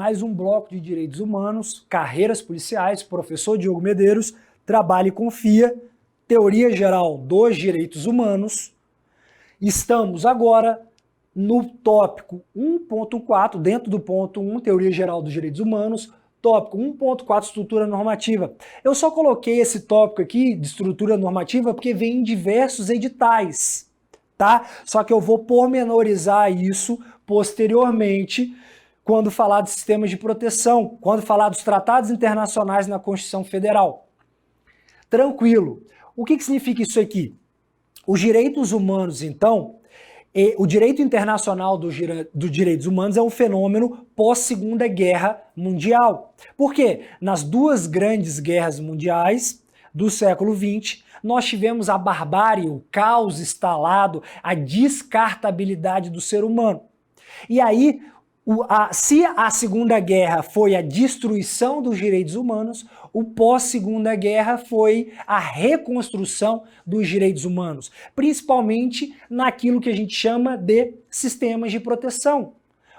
mais um bloco de direitos humanos, carreiras policiais, professor Diogo Medeiros, trabalha e confia, teoria geral dos direitos humanos. Estamos agora no tópico 1.4, dentro do ponto 1, teoria geral dos direitos humanos, tópico 1.4, estrutura normativa. Eu só coloquei esse tópico aqui de estrutura normativa porque vem em diversos editais, tá? Só que eu vou pormenorizar isso posteriormente quando falar de sistemas de proteção, quando falar dos tratados internacionais na Constituição Federal. Tranquilo. O que significa isso aqui? Os direitos humanos, então, o direito internacional dos direitos humanos é um fenômeno pós-Segunda Guerra Mundial. Por quê? Nas duas grandes guerras mundiais do século XX, nós tivemos a barbárie, o caos instalado, a descartabilidade do ser humano. E aí, se a Segunda Guerra foi a destruição dos direitos humanos, o pós-Segunda Guerra foi a reconstrução dos direitos humanos, principalmente naquilo que a gente chama de sistemas de proteção.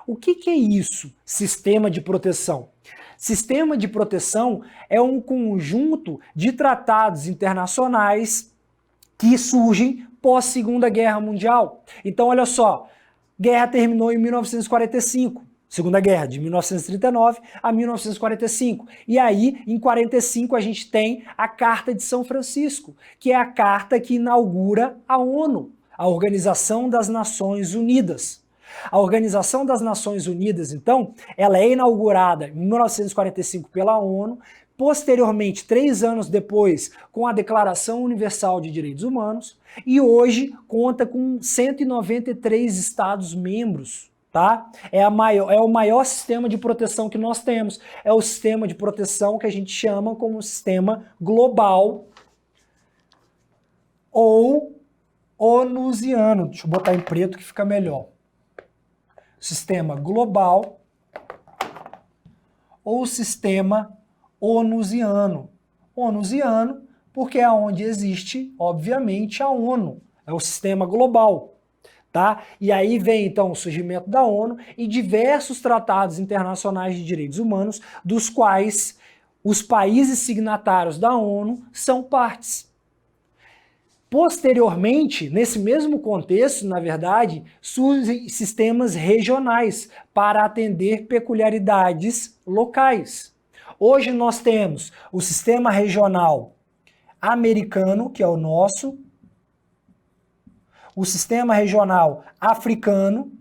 O que é isso, sistema de proteção? Sistema de proteção é um conjunto de tratados internacionais que surgem pós-Segunda Guerra Mundial. Então, olha só, guerra terminou em 1945. Segunda Guerra, de 1939 a 1945. E aí, em 45, a gente tem a Carta de São Francisco, que é a carta que inaugura a ONU, a Organização das Nações Unidas. A Organização das Nações Unidas, então, ela é inaugurada em 1945 pela ONU, posteriormente, 3 anos depois, com a Declaração Universal de Direitos Humanos, e hoje conta com 193 Estados-membros. Tá? É o maior sistema de proteção que nós temos. É o sistema de proteção que a gente chama como sistema global ou onusiano. Deixa eu botar em preto que fica melhor. Sistema global ou sistema onusiano. Onusiano porque é onde existe, obviamente, a ONU. É o sistema global. Tá? E aí vem então o surgimento da ONU e diversos tratados internacionais de direitos humanos, dos quais os países signatários da ONU são partes. Posteriormente, nesse mesmo contexto, na verdade, surgem sistemas regionais para atender peculiaridades locais. Hoje nós temos o sistema regional americano, que é o nosso, o sistema regional africano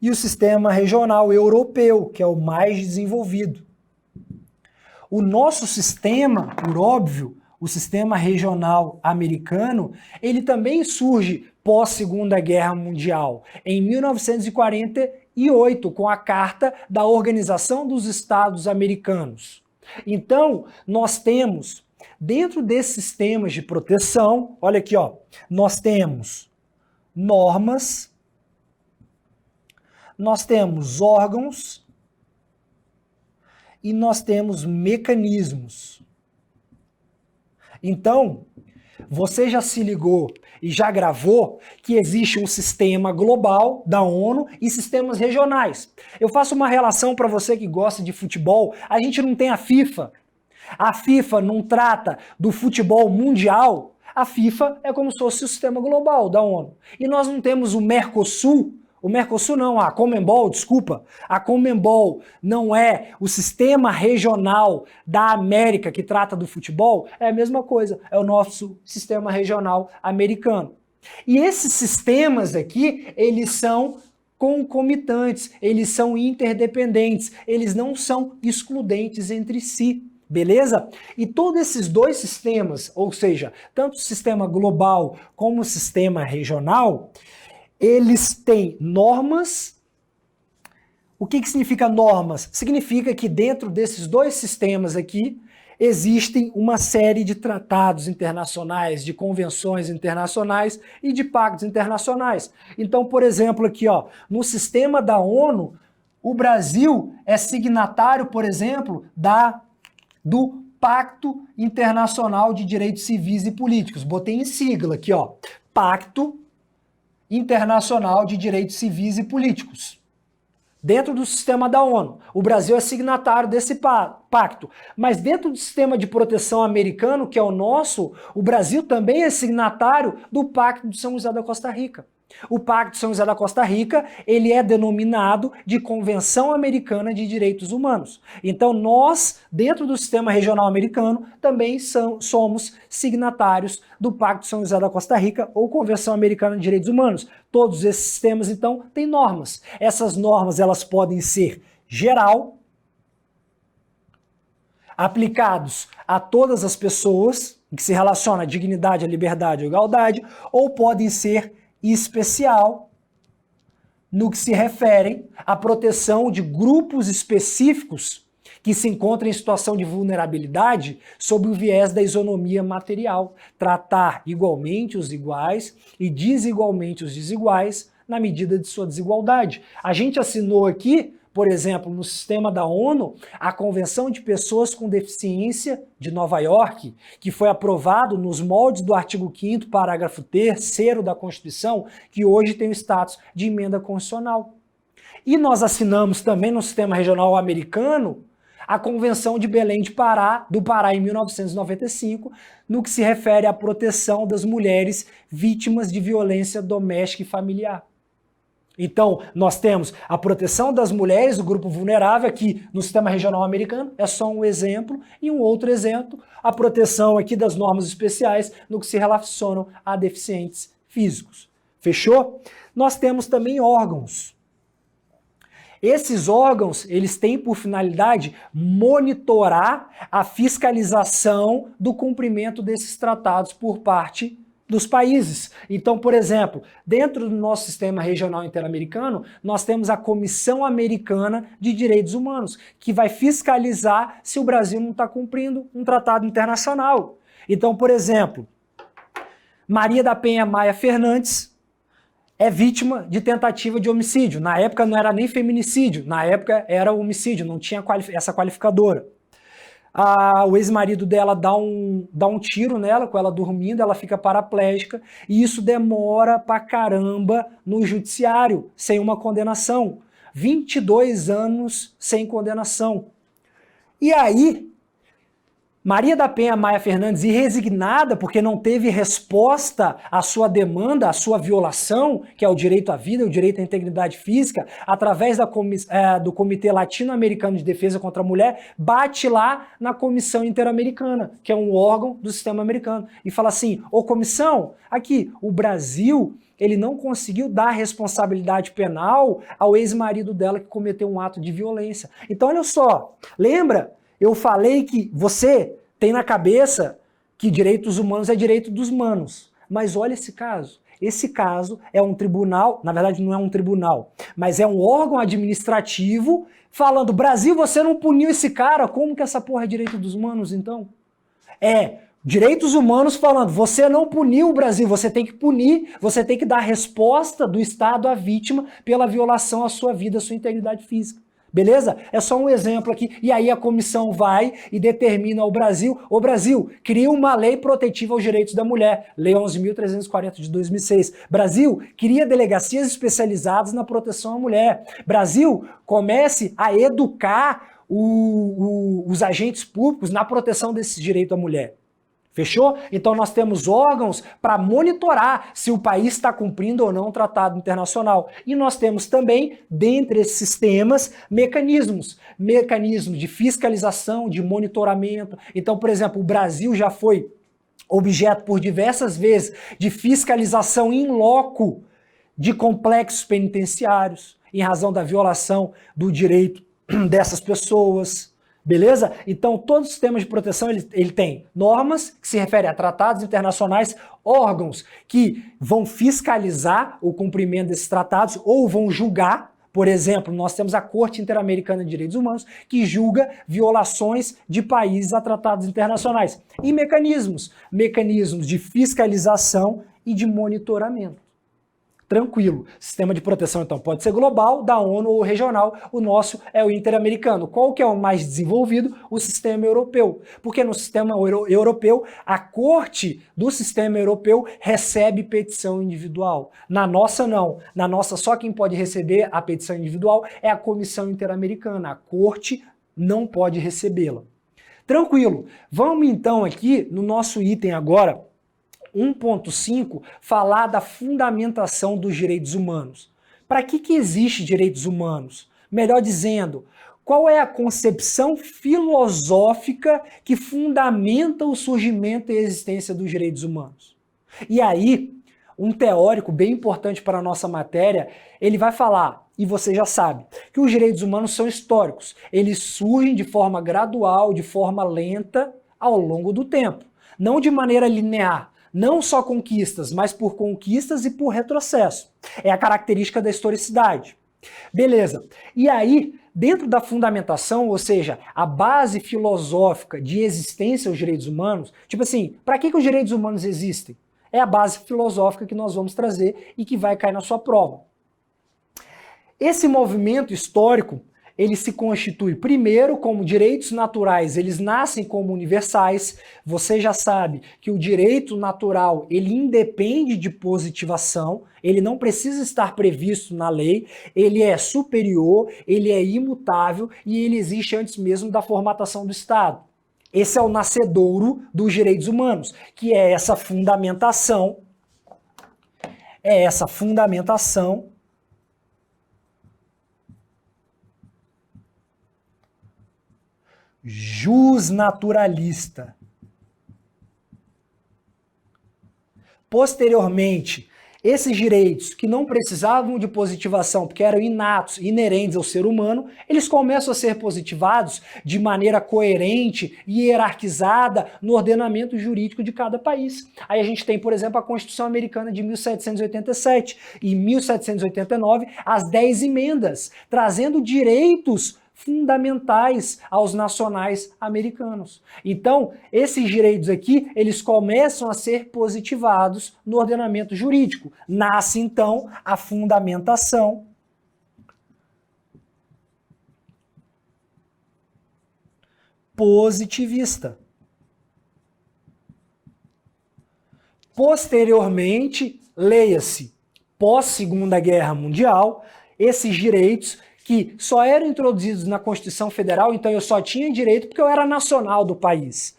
e o sistema regional europeu, que é o mais desenvolvido. O nosso sistema, por óbvio, o sistema regional americano, ele também surge pós-Segunda Guerra Mundial, em 1948, com a Carta da Organização dos Estados Americanos. Então, nós temos dentro desses sistemas de proteção, olha aqui, ó, nós temos normas, nós temos órgãos e nós temos mecanismos. Então, você já se ligou e já gravou que existe um sistema global da ONU e sistemas regionais. Eu faço uma relação para você que gosta de futebol, a gente não tem a FIFA. A FIFA não trata do futebol mundial, a FIFA é como se fosse o sistema global da ONU. E nós não temos o Mercosul não, a Conmebol, desculpa. A Conmebol não é o sistema regional da América que trata do futebol, é a mesma coisa, é o nosso sistema regional americano. E esses sistemas aqui, eles são concomitantes, eles são interdependentes, eles não são excludentes entre si. Beleza? E todos esses dois sistemas, ou seja, tanto o sistema global como o sistema regional, eles têm normas. O que significa normas? Significa que dentro desses dois sistemas aqui, existem uma série de tratados internacionais, de convenções internacionais e de pactos internacionais. Então, por exemplo, aqui, ó, no sistema da ONU, o Brasil é signatário, por exemplo, do Pacto Internacional de Direitos Civis e Políticos. Botei em sigla aqui, ó. Pacto Internacional de Direitos Civis e Políticos. dentro do sistema da ONU. O Brasil é signatário desse pacto. Mas dentro do sistema de proteção americano, que é o nosso, o Brasil também é signatário do Pacto de São José da Costa Rica. O Pacto de São José da Costa Rica, ele é denominado de Convenção Americana de Direitos Humanos. Então nós, dentro do sistema regional americano, também somos signatários do Pacto de São José da Costa Rica ou Convenção Americana de Direitos Humanos. Todos esses sistemas, então, têm normas. Essas normas, elas podem ser geral, aplicados a todas as pessoas, que se relaciona à dignidade, à liberdade, à igualdade, ou podem ser especial, no que se referem à proteção de grupos específicos que se encontram em situação de vulnerabilidade sob o viés da isonomia material. Tratar igualmente os iguais e desigualmente os desiguais na medida de sua desigualdade. A gente assinou aqui, por exemplo, no sistema da ONU, a Convenção de Pessoas com Deficiência de Nova York, que foi aprovado nos moldes do artigo 5º, parágrafo 3º da Constituição, que hoje tem o status de emenda constitucional. E nós assinamos também no sistema regional americano a Convenção de Belém do Pará em 1995, no que se refere à proteção das mulheres vítimas de violência doméstica e familiar. Então, nós temos a proteção das mulheres do grupo vulnerável aqui no sistema regional americano, é só um exemplo, e um outro exemplo, a proteção aqui das normas especiais no que se relacionam a deficientes físicos. Fechou? Nós temos também órgãos. Esses órgãos, eles têm por finalidade monitorar a fiscalização do cumprimento desses tratados por parte dos países. Então, por exemplo, dentro do nosso sistema regional interamericano, nós temos a Comissão Americana de Direitos Humanos, que vai fiscalizar se o Brasil não está cumprindo um tratado internacional. Então, por exemplo, Maria da Penha Maia Fernandes é vítima de tentativa de homicídio. Na época não era nem feminicídio, na época era homicídio, não tinha essa qualificadora. O ex-marido dela dá um tiro nela, com ela dormindo, ela fica paraplégica, e isso demora pra caramba no judiciário, sem uma condenação. 22 anos sem condenação. E aí, Maria da Penha Maia Fernandes, irresignada porque não teve resposta à sua demanda, à sua violação, que é o direito à vida, o direito à integridade física, através do Comitê Latino-Americano de Defesa contra a Mulher, bate lá na Comissão Interamericana, que é um órgão do sistema americano, e fala assim: ô comissão, aqui, o Brasil, ele não conseguiu dar responsabilidade penal ao ex-marido dela que cometeu um ato de violência. Então, olha só, lembra? Eu falei que você tem na cabeça que direitos humanos é direito dos manos. Mas olha esse caso. Esse caso é um tribunal, na verdade não é um tribunal, mas é um órgão administrativo falando: Brasil, você não puniu esse cara, como que essa porra é direito dos humanos então? É direitos humanos falando: você não puniu o Brasil, você tem que punir, você tem que dar resposta do Estado à vítima pela violação à sua vida, à sua integridade física. Beleza? É só um exemplo aqui. E aí a comissão vai e determina ao Brasil: ô Brasil, cria uma lei protetiva aos direitos da mulher. Lei 11.340 de 2006. Brasil, cria delegacias especializadas na proteção à mulher. Brasil, comece a educar os agentes públicos na proteção desse direito à mulher. Fechou? Então nós temos órgãos para monitorar se o país está cumprindo ou não o tratado internacional. E nós temos também, dentre esses sistemas, mecanismos de fiscalização, de monitoramento. Então, por exemplo, o Brasil já foi objeto por diversas vezes de fiscalização in loco de complexos penitenciários, em razão da violação do direito dessas pessoas. Beleza? Então, todo o sistema de proteção ele tem normas que se referem a tratados internacionais, órgãos que vão fiscalizar o cumprimento desses tratados ou vão julgar. Por exemplo, nós temos a Corte Interamericana de Direitos Humanos, que julga violações de países a tratados internacionais. E mecanismos de fiscalização e de monitoramento. Tranquilo. Sistema de proteção, então, pode ser global, da ONU ou regional. O nosso é o interamericano. Qual que é o mais desenvolvido? O sistema europeu. Porque no sistema europeu, a corte do sistema europeu recebe petição individual. Na nossa, não. Na nossa, só quem pode receber a petição individual é a Comissão Interamericana. A corte não pode recebê-la. Tranquilo. Vamos, então, aqui no nosso item agora, 1.5, falar da fundamentação dos direitos humanos. Para que existe direitos humanos? Melhor dizendo, qual é a concepção filosófica que fundamenta o surgimento e a existência dos direitos humanos? E aí, um teórico bem importante para a nossa matéria, ele vai falar, e você já sabe, que os direitos humanos são históricos. Eles surgem de forma gradual, de forma lenta, ao longo do tempo. Não de maneira linear. Não só conquistas, mas por conquistas e por retrocesso. É a característica da historicidade. Beleza. E aí, dentro da fundamentação, ou seja, a base filosófica de existência aos direitos humanos, tipo assim, para que os direitos humanos existem? É a base filosófica que nós vamos trazer e que vai cair na sua prova. Esse movimento histórico, ele se constitui primeiro como direitos naturais, eles nascem como universais. Você já sabe que o direito natural, ele independe de positivação, ele não precisa estar previsto na lei, ele é superior, ele é imutável e ele existe antes mesmo da formatação do Estado. Esse é o nascedouro dos direitos humanos, que é essa fundamentação, jusnaturalista. Posteriormente, esses direitos que não precisavam de positivação, porque eram inatos, inerentes ao ser humano, eles começam a ser positivados de maneira coerente e hierarquizada no ordenamento jurídico de cada país. Aí a gente tem, por exemplo, a Constituição Americana de 1787 e 1789, as 10 emendas, trazendo direitos fundamentais aos nacionais americanos. Então, esses direitos aqui, eles começam a ser positivados no ordenamento jurídico. Nasce, então, a fundamentação positivista. Posteriormente, leia-se, pós-Segunda Guerra Mundial, esses direitos que só eram introduzidos na Constituição Federal, então eu só tinha direito porque eu era nacional do país.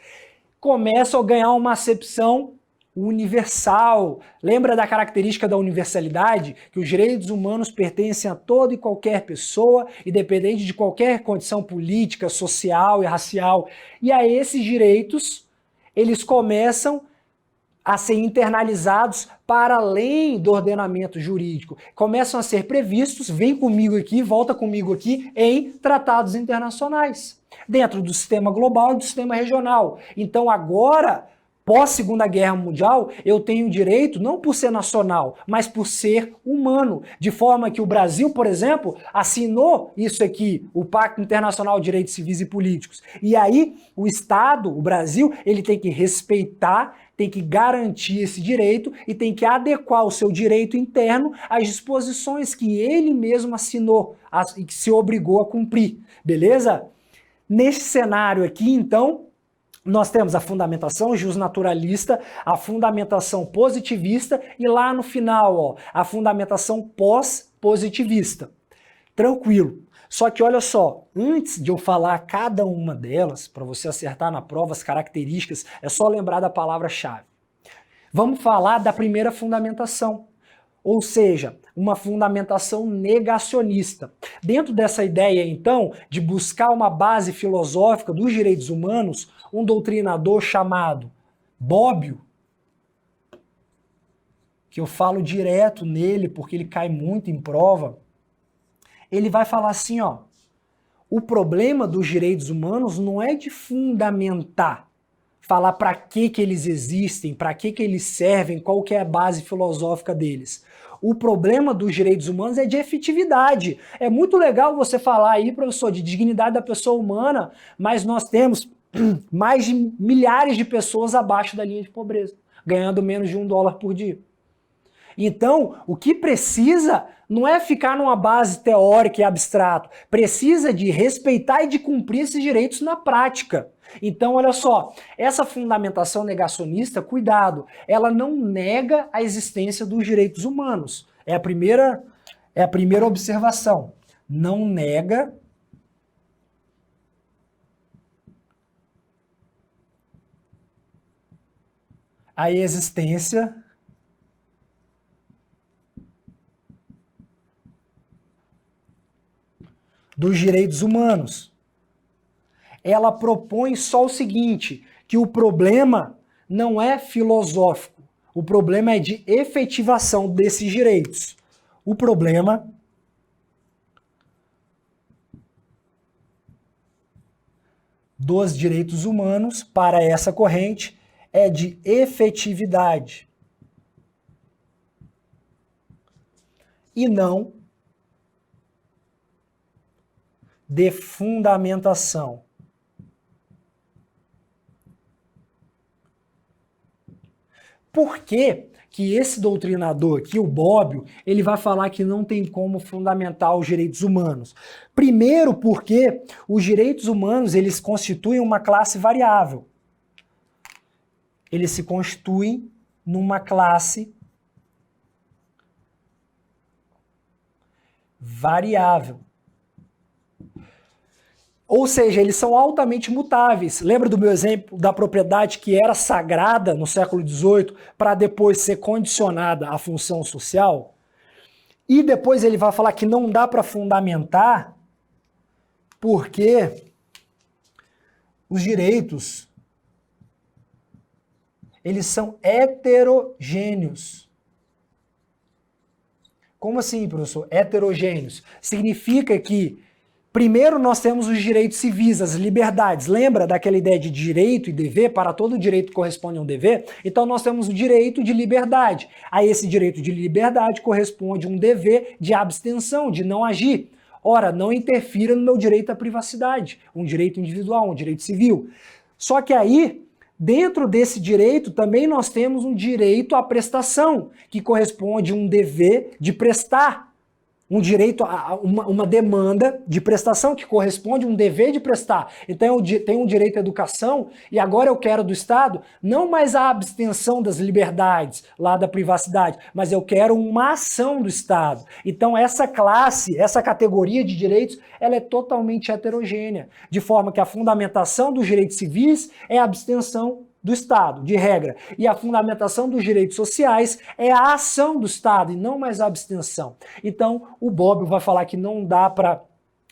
Começam a ganhar uma acepção universal. Lembra da característica da universalidade? Que os direitos humanos pertencem a toda e qualquer pessoa, independente de qualquer condição política, social e racial. E aí esses direitos, eles começam a ser internalizados para além do ordenamento jurídico. Começam a ser previstos, vem comigo aqui, volta comigo aqui, em tratados internacionais, dentro do sistema global e do sistema regional. Então agora, pós-Segunda Guerra Mundial, eu tenho direito não por ser nacional, mas por ser humano, de forma que o Brasil, por exemplo, assinou isso aqui, o Pacto Internacional de Direitos Civis e Políticos. E aí, o Estado, o Brasil, ele tem que respeitar, tem que garantir esse direito e tem que adequar o seu direito interno às disposições que ele mesmo assinou e que se obrigou a cumprir, beleza? Nesse cenário aqui, então, nós temos a fundamentação jusnaturalista, a fundamentação positivista e lá no final, ó, a fundamentação pós-positivista. Tranquilo. Só que olha só, antes de eu falar cada uma delas, para você acertar na prova as características, é só lembrar da palavra-chave. Vamos falar da primeira fundamentação, ou seja, uma fundamentação negacionista. Dentro dessa ideia, então, de buscar uma base filosófica dos direitos humanos, um doutrinador chamado Bobbio, que eu falo direto nele porque ele cai muito em prova, ele vai falar assim, ó, o problema dos direitos humanos não é de fundamentar, falar para que eles existem, para que eles servem, qual que é a base filosófica deles. O problema dos direitos humanos é de efetividade. É muito legal você falar aí, professor, de dignidade da pessoa humana, mas nós temos mais de milhares de pessoas abaixo da linha de pobreza, ganhando menos de $1 por dia. Então, o que precisa não é ficar numa base teórica e abstrato, precisa de respeitar e de cumprir esses direitos na prática. Então, olha só, essa fundamentação negacionista, cuidado, ela não nega a existência dos direitos humanos. É a primeira observação. Não nega a existência dos direitos humanos. Ela propõe só o seguinte, que o problema não é filosófico, o problema é de efetivação desses direitos. O problema dos direitos humanos, para essa corrente, é de efetividade e não de fundamentação. Por que que esse doutrinador aqui, o Bobbio, ele vai falar que não tem como fundamentar os direitos humanos? Primeiro porque os direitos humanos, eles constituem uma classe variável. Eles se constituem numa classe variável. Ou seja, eles são altamente mutáveis. Lembra do meu exemplo da propriedade que era sagrada no século XVIII para depois ser condicionada à função social? E depois ele vai falar que não dá para fundamentar porque os direitos eles são heterogêneos. Como assim, professor? Heterogêneos. Significa que primeiro nós temos os direitos civis, as liberdades. Lembra daquela ideia de direito e dever? Para todo direito corresponde a um dever. Então nós temos o direito de liberdade. A esse direito de liberdade corresponde um dever de abstenção, de não agir. Ora, não interfira no meu direito à privacidade, um direito individual, um direito civil. Só que aí, dentro desse direito, também nós temos um direito à prestação, que corresponde a um dever de prestar. Um direito a uma demanda de prestação que corresponde a um dever de prestar. Então eu tenho um direito à educação e agora eu quero do Estado não mais a abstenção das liberdades, lá da privacidade, mas eu quero uma ação do Estado. Então essa classe, essa categoria de direitos, ela é totalmente heterogênea, de forma que a fundamentação dos direitos civis é a abstenção do Estado, de regra. E a fundamentação dos direitos sociais é a ação do Estado e não mais a abstenção. Então, o Bobbio vai falar que não dá para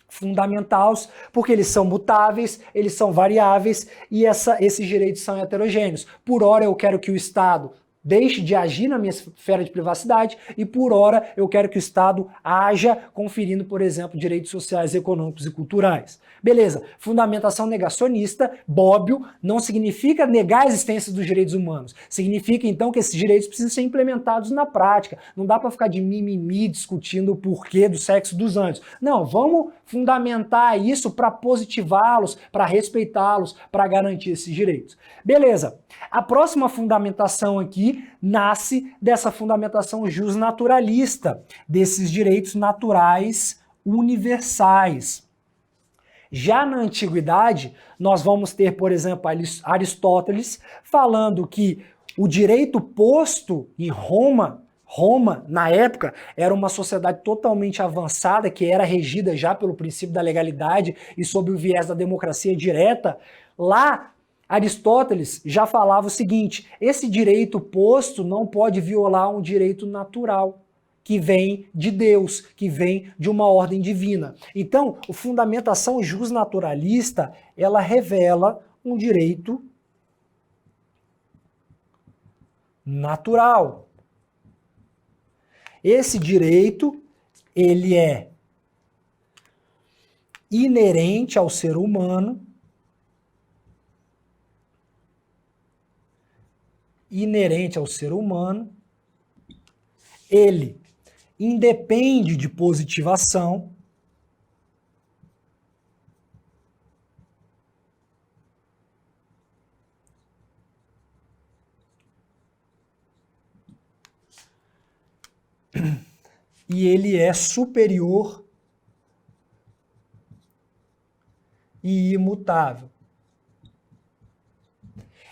fundamentá-los porque eles são mutáveis, eles são variáveis e esses direitos são heterogêneos. Por hora eu quero que o Estado deixe de agir na minha esfera de privacidade e, por hora, eu quero que o Estado haja conferindo, por exemplo, direitos sociais, econômicos e culturais. Beleza, fundamentação negacionista, Bobbio, não significa negar a existência dos direitos humanos. Significa, então, que esses direitos precisam ser implementados na prática. Não dá para ficar de mimimi discutindo o porquê do sexo dos anjos. Não, vamos fundamentar isso para positivá-los, para respeitá-los, para garantir esses direitos. Beleza, a próxima fundamentação aqui nasce dessa fundamentação justnaturalista, desses direitos naturais universais. Já na antiguidade, nós vamos ter, por exemplo, Aristóteles falando que o direito posto em Roma, na época, era uma sociedade totalmente avançada, que era regida já pelo princípio da legalidade e sob o viés da democracia direta. Lá, Aristóteles já falava o seguinte: esse direito posto não pode violar um direito natural, que vem de Deus, que vem de uma ordem divina. Então, a fundamentação justnaturalista, ela revela um direito natural. Esse direito, ele é inerente ao ser humano, ele independe de positivação, e ele é superior e imutável.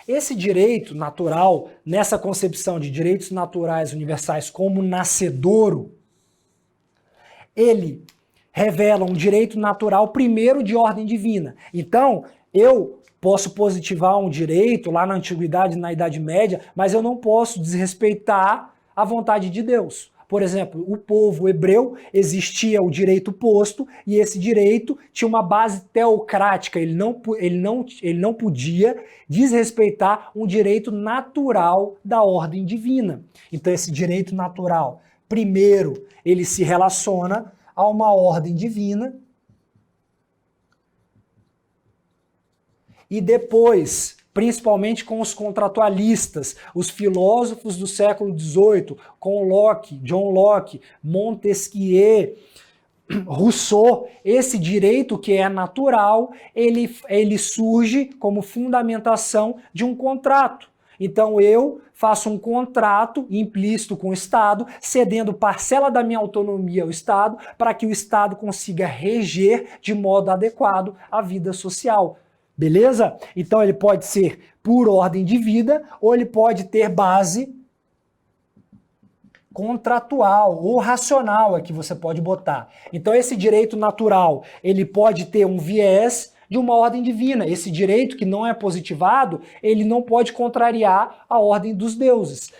Esse direito natural, nessa concepção de direitos naturais universais como nascedouro, ele revela um direito natural primeiro de ordem divina. Então, eu posso positivar um direito lá na Antiguidade, na Idade Média, mas eu não posso desrespeitar a vontade de Deus. Por exemplo, o povo hebreu existia o direito posto e esse direito tinha uma base teocrática, ele não podia desrespeitar um direito natural da ordem divina. Então esse direito natural, primeiro, ele se relaciona a uma ordem divina e depois, principalmente com os contratualistas, os filósofos do século XVIII, com Locke, John Locke, Montesquieu, Rousseau, esse direito que é natural, ele surge como fundamentação de um contrato. Então eu faço um contrato implícito com o Estado, cedendo parcela da minha autonomia ao Estado, para que o Estado consiga reger de modo adequado a vida social. Beleza? Então ele pode ser por ordem de vida ou ele pode ter base contratual ou racional é que você pode botar. Então esse direito natural, ele pode ter um viés de uma ordem divina. Esse direito que não é positivado, ele não pode contrariar a ordem dos deuses.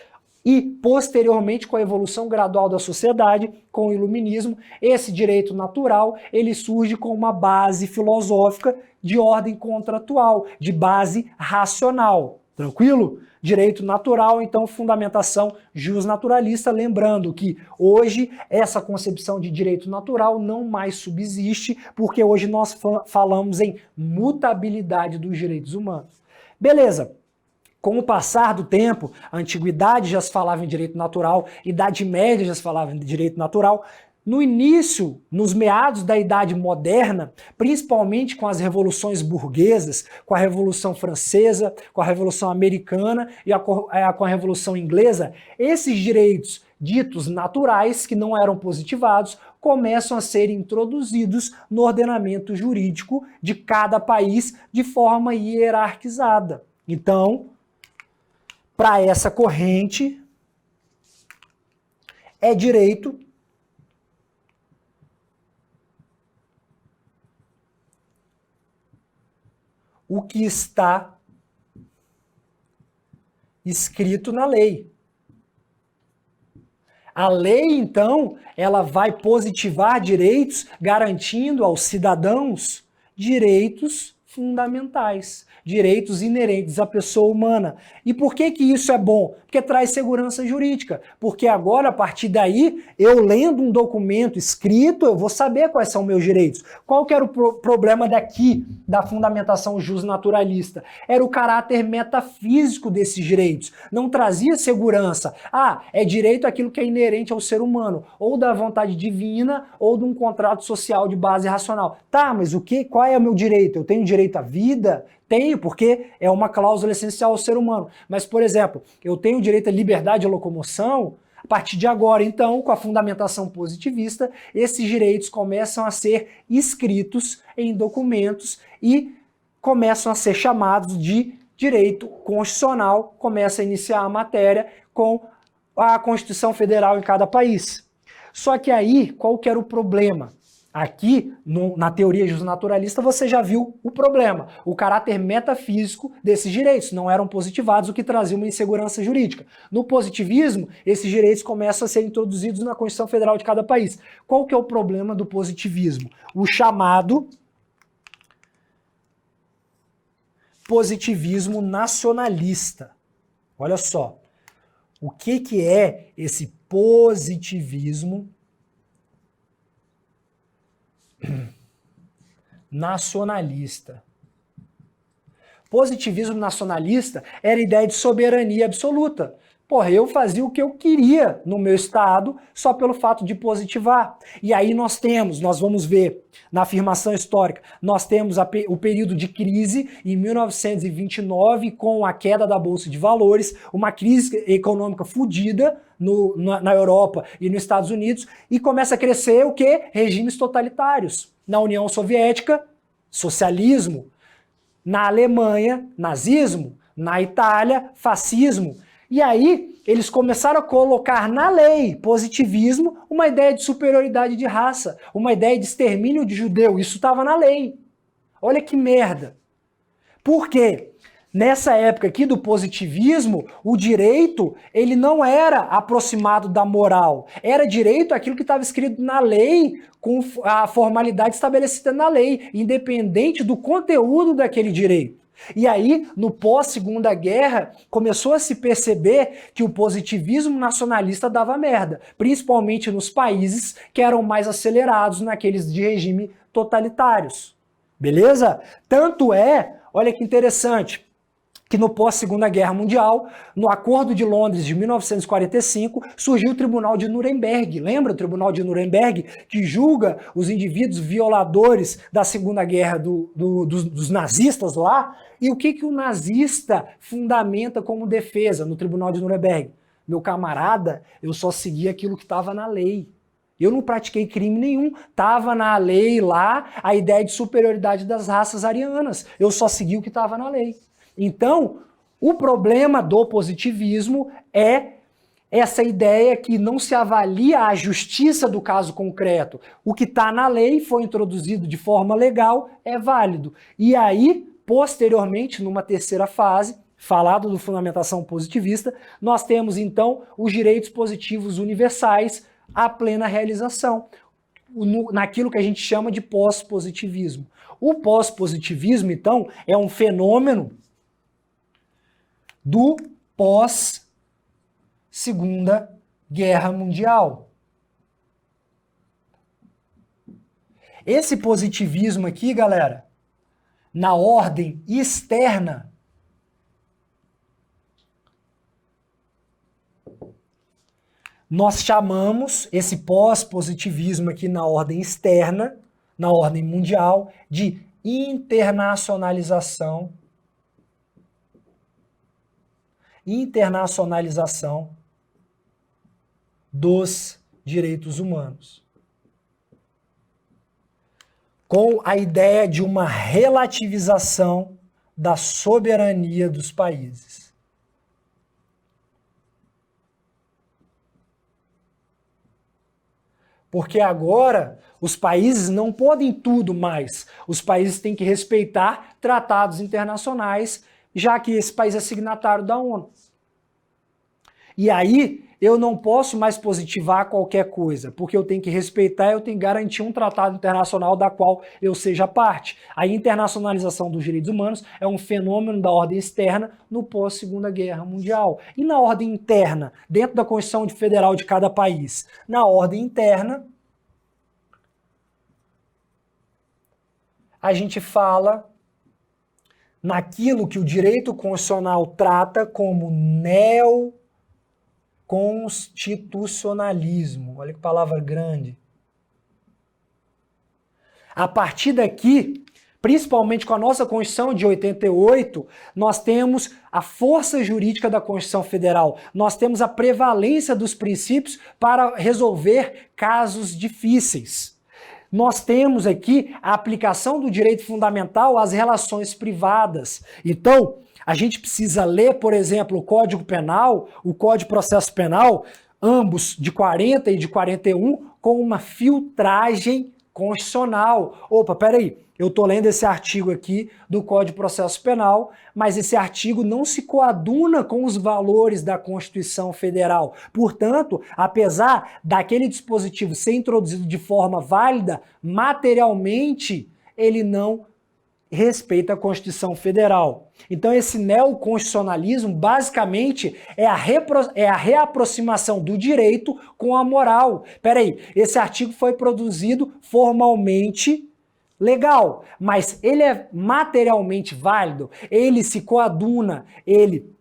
E, posteriormente, com a evolução gradual da sociedade, com o iluminismo, esse direito natural, ele surge com uma base filosófica de ordem contratual, de base racional. Tranquilo? Direito natural, então, fundamentação jusnaturalista, lembrando que hoje essa concepção de direito natural não mais subsiste, porque hoje nós falamos em mutabilidade dos direitos humanos. Beleza. Com o passar do tempo, a antiguidade já se falava em direito natural, Idade Média já se falava em direito natural. No início, nos meados da Idade Moderna, principalmente com as revoluções burguesas, com a Revolução Francesa, com a Revolução Americana e com a Revolução Inglesa, esses direitos ditos naturais, que não eram positivados, começam a ser introduzidos no ordenamento jurídico de cada país de forma hierarquizada. Então, para essa corrente, é direito o que está escrito na lei. A lei, então, ela vai positivar direitos, garantindo aos cidadãos direitos fundamentais, direitos inerentes à pessoa humana. E por que que isso é bom? Porque traz segurança jurídica. Porque agora, a partir daí, eu lendo um documento escrito, eu vou saber quais são meus direitos. Qual que era o problema daqui, da fundamentação jusnaturalista? Era o caráter metafísico desses direitos. Não trazia segurança. Ah, é direito aquilo que é inerente ao ser humano, ou da vontade divina, ou de um contrato social de base racional. Tá, mas qual é o meu direito? Eu tenho direito à vida? Tenho, porque é uma cláusula essencial ao ser humano. Mas, por exemplo, eu tenho direito à liberdade de locomoção. A partir de agora, então, com a fundamentação positivista, esses direitos começam a ser escritos em documentos e começam a ser chamados de direito constitucional, começa a iniciar a matéria com a Constituição Federal em cada país. Só que aí, qual que era o problema? Aqui, na teoria justnaturalista, você já viu o problema, o caráter metafísico desses direitos, não eram positivados, o que trazia uma insegurança jurídica. No positivismo, esses direitos começam a ser introduzidos na Constituição Federal de cada país. Qual que é o problema do positivismo? O chamado positivismo nacionalista. Olha só, o que é esse positivismo nacionalista? Positivismo nacionalista era a ideia de soberania absoluta. Porra, eu fazia o que eu queria no meu estado só pelo fato de positivar. E aí nós vamos ver na afirmação histórica, nós temos o período de crise em 1929 com a queda da Bolsa de Valores, uma crise econômica fodida na Europa e nos Estados Unidos, e começa a crescer o quê? Regimes totalitários. Na União Soviética, socialismo. Na Alemanha, nazismo. Na Itália, fascismo. E aí, eles começaram a colocar na lei positivismo uma ideia de superioridade de raça, uma ideia de extermínio de judeu. Isso estava na lei. Olha que merda. Por quê? Nessa época aqui do positivismo, o direito ele não era aproximado da moral. Era direito aquilo que estava escrito na lei, com a formalidade estabelecida na lei, independente do conteúdo daquele direito. E aí, no pós-Segunda Guerra, começou a se perceber que o positivismo nacionalista dava merda, principalmente nos países que eram mais acelerados, naqueles de regime totalitários. Beleza? Tanto é, olha que interessante, que no pós-Segunda Guerra Mundial, no Acordo de Londres de 1945, surgiu o Tribunal de Nuremberg. Lembra o Tribunal de Nuremberg, que julga os indivíduos violadores da Segunda Guerra dos nazistas lá? E o que o nazista fundamenta como defesa no Tribunal de Nuremberg? Meu camarada, eu só segui aquilo que estava na lei. Eu não pratiquei crime nenhum. Estava na lei lá a ideia de superioridade das raças arianas. Eu só segui o que estava na lei. Então, o problema do positivismo é essa ideia que não se avalia a justiça do caso concreto. O que está na lei foi introduzido de forma legal, é válido. E aí, posteriormente, numa terceira fase, falado do fundamentação positivista, nós temos então os direitos positivos universais à plena realização, naquilo que a gente chama de pós-positivismo. O pós-positivismo, então, é um fenômeno do pós-Segunda Guerra Mundial. Esse positivismo aqui, galera, na ordem externa, nós chamamos esse pós-positivismo aqui na ordem externa, na ordem mundial, de internacionalização dos direitos humanos. Com a ideia de uma relativização da soberania dos países. Porque agora os países não podem tudo mais. Os países têm que respeitar tratados internacionais, já que esse país é signatário da ONU. E aí, eu não posso mais positivar qualquer coisa, porque eu tenho que respeitar, eu tenho que garantir um tratado internacional da qual eu seja parte. A internacionalização dos direitos humanos é um fenômeno da ordem externa no pós-Segunda Guerra Mundial. E na ordem interna, dentro da Constituição Federal de cada país? Na ordem interna, a gente fala naquilo que o direito constitucional trata como neoconstitucionalismo. Olha que palavra grande. A partir daqui, principalmente com a nossa Constituição de 88, nós temos a força jurídica da Constituição Federal. Nós temos a prevalência dos princípios para resolver casos difíceis. Nós temos aqui a aplicação do direito fundamental às relações privadas. Então, a gente precisa ler, por exemplo, o Código Penal, o Código de Processo Penal, ambos de 40 e de 41, com uma filtragem constitucional. Opa, peraí, eu estou lendo esse artigo aqui do Código de Processo Penal, mas esse artigo não se coaduna com os valores da Constituição Federal. Portanto, apesar daquele dispositivo ser introduzido de forma válida, materialmente ele não respeita a Constituição Federal. Então esse neoconstitucionalismo basicamente é a reaproximação do direito com a moral. Peraí, esse artigo foi produzido formalmente legal, mas ele é materialmente válido, ele se coaduna, ele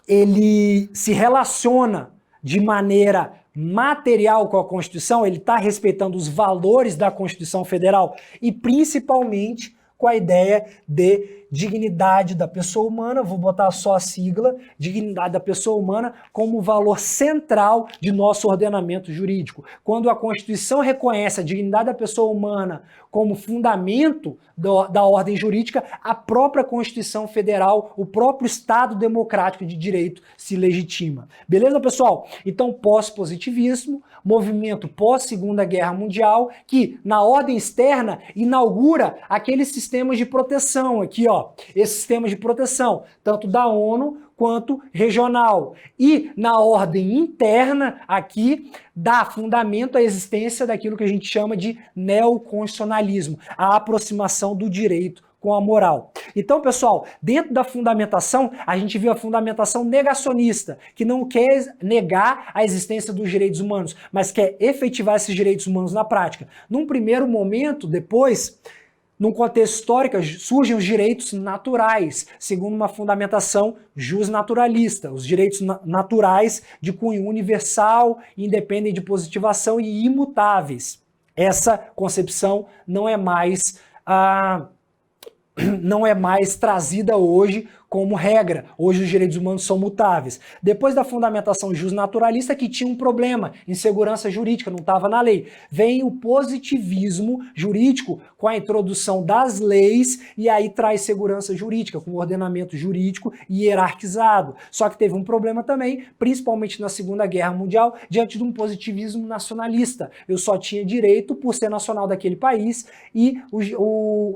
ele se relaciona de maneira material com a Constituição, ele está respeitando os valores da Constituição Federal e principalmente com a ideia de dignidade da pessoa humana, vou botar só a sigla, dignidade da pessoa humana como valor central de nosso ordenamento jurídico. Quando a Constituição reconhece a dignidade da pessoa humana como fundamento da ordem jurídica, a própria Constituição Federal, o próprio Estado democrático de direito se legitima. Beleza, pessoal? Então, pós-positivismo, movimento pós-Segunda Guerra Mundial, que na ordem externa inaugura aqueles sistemas de proteção aqui, ó, esses sistemas de proteção, tanto da ONU quanto regional. E na ordem interna, aqui, dá fundamento à existência daquilo que a gente chama de neoconstitucionalismo, a aproximação do direito com a moral. Então, pessoal, dentro da fundamentação, a gente viu a fundamentação negacionista, que não quer negar a existência dos direitos humanos, mas quer efetivar esses direitos humanos na prática. Num primeiro momento, depois, num contexto histórico, surgem os direitos naturais, segundo uma fundamentação justnaturalista, os direitos naturais de cunho universal, independem de positivação e imutáveis. Essa concepção não é mais trazida hoje como regra. Hoje os direitos humanos são mutáveis. Depois da fundamentação justnaturalista, que tinha um problema, insegurança jurídica, não estava na lei, vem o positivismo jurídico com a introdução das leis e aí traz segurança jurídica, com o ordenamento jurídico hierarquizado. Só que teve um problema também, principalmente na Segunda Guerra Mundial, diante de um positivismo nacionalista. Eu só tinha direito por ser nacional daquele país e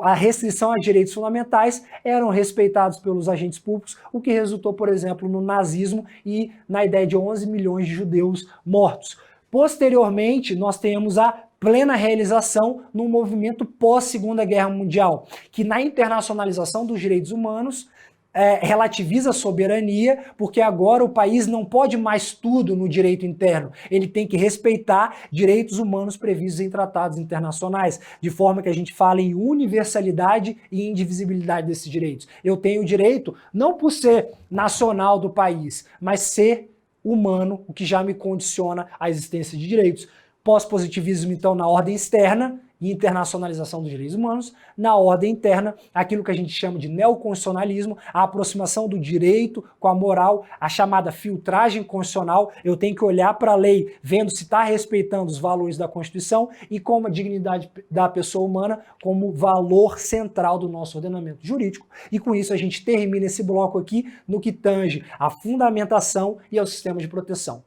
a restrição a direitos fundamentais eram respeitados pelos agentes públicos, o que resultou, por exemplo, no nazismo e na ideia de 11 milhões de judeus mortos. Posteriormente, nós temos a plena realização no movimento pós-Segunda Guerra Mundial, que na internacionalização dos direitos humanos relativiza a soberania, porque agora o país não pode mais tudo no direito interno. Ele tem que respeitar direitos humanos previstos em tratados internacionais, de forma que a gente fala em universalidade e indivisibilidade desses direitos. Eu tenho o direito, não por ser nacional do país, mas ser humano, o que já me condiciona à existência de direitos. Pós-positivismo, então, na ordem externa, e internacionalização dos direitos humanos, na ordem interna, aquilo que a gente chama de neoconstitucionalismo, a aproximação do direito com a moral, a chamada filtragem constitucional. Eu tenho que olhar para a lei, vendo se está respeitando os valores da Constituição e como a dignidade da pessoa humana como valor central do nosso ordenamento jurídico. E com isso a gente termina esse bloco aqui no que tange à fundamentação e ao sistema de proteção.